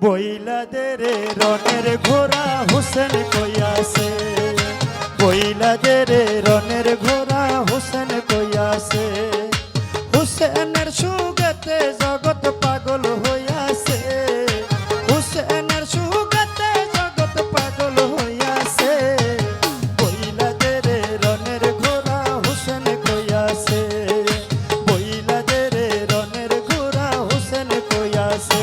বইলাদের রনের ঘোড়া হোসেন কইয়াছে, বইলাদের রনের ঘোড়া হোসেন কইয়াছে। হোসেনের সুগতে জগৎ পাগল হইয়াছে, হোসেনের সুগতে জগৎ পাগল হইয়াছে। বইলাদের রনের ঘোড়া হোসেন কইয়াছে, বইলাদের রনের ঘোড়া হোসেন কইয়াছে।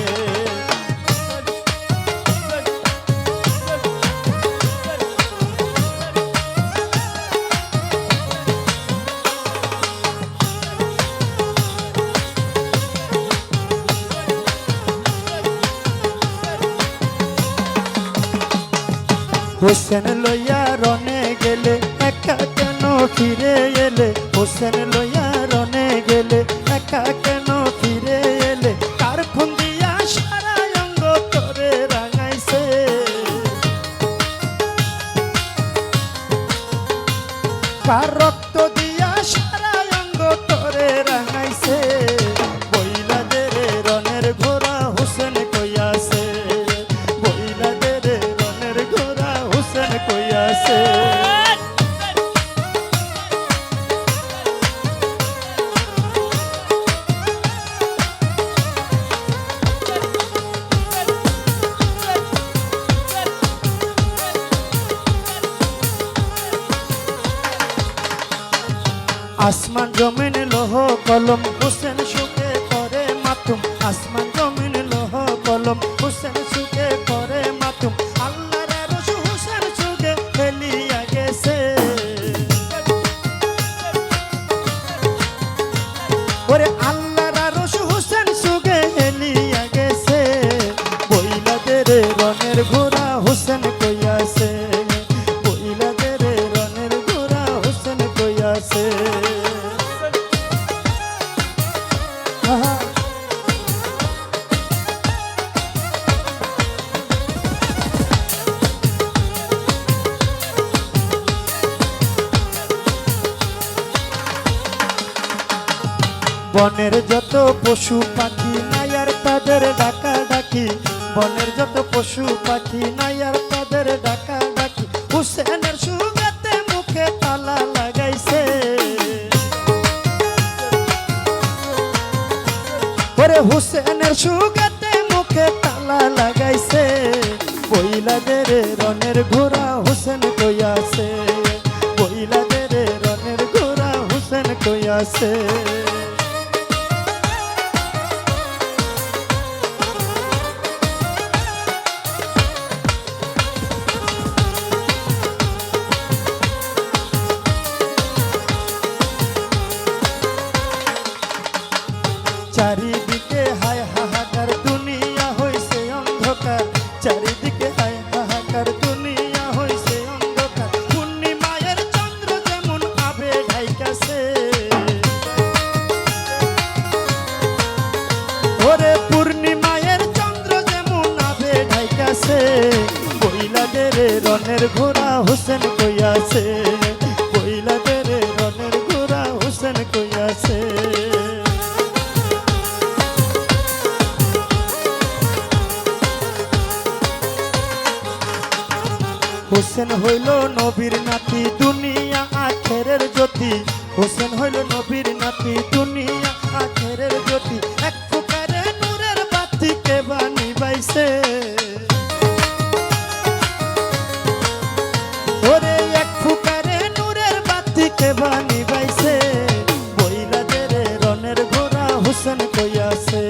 হোসেন লইয়া রনে গেলে একা কেন ফিরে এলে, হোসেন লইয়া রনে গেলে একা কেন ফিরে এলে। কার খুন দিয়া সারা অঙ্গ তোরে রাঙাইছে, কার রক্ত দিয়া সারা অঙ্গ তোরে রাঙাইছে। বইলাদের রনের ঘোড়া হোসেন কইয়াছে, বইলাদের রনের ঘোড়া হোসেন কইয়াছে। আসমান জমিন লোহ কলম হোসেন সুখে করে মাতুম, আসমান জমিন লোহ কলম হোসেন সুখে করে মাতুম। আল্লাহর আরশ হোসেন সুখে ফেলিয়া গেছে, ওরে আল্লাহর আরশ হোসেন সুখে ফেলিয়া গেছে। বইলাদের রনের ঘোড়া হোসেন কইয়াছে, বইলাদের রনের ঘোড়া হোসেন কইয়াছে। বনের যত পশু পাখি নাই আর তাদের ডাকা ডাকি, বনের যত পশু পাখি নাই আর তাদের ডাকা ডাকি। হোসেনের সুগাতে মুখে তালা লাগাইছে, ওরে হোসেনের সুগাতে মুখে তালা লাগাইছে। বইলাদের রনের ঘোড়া হোসেন কইয়াছে, বইলাদের রনের ঘোড়া হোসেন কইয়াছে। চারিদিকে হায় হাহাকার দুনিয়া হইছে অন্ধকার, চারিদিকে হায় হাহাকার দুনিয়া হইছে অন্ধকার। পূর্ণিমায়ের চন্দ্র যেমন আবে ঢাইকাছে, ওরে পূর্ণিমায়ের চন্দ্র যেমন আবে ঢাইকাছে। বইলাদের রনের ঘোড়া হোসেন কইয়াছে, বইলাদের রনের ঘোড়া হোসেন কইয়াছে। হোসেন হইল নবীর নাতি দুনিয়া আখেরের জ্যোতি, হোসেন হইল নবীর নাতি দুনিয়া আখেরের জ্যোতি। এক ফুকারে নূরের বাতিকে বানিবাইছে, ওরে এক ফুকারে নূরের বাতিকে বানিবাইছে। বইলাদের রনের ঘোড়া হোসেন কইয়াছে,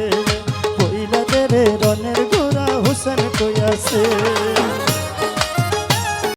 বইলাদের রনের ঘোড়া হোসেন কইয়াছে।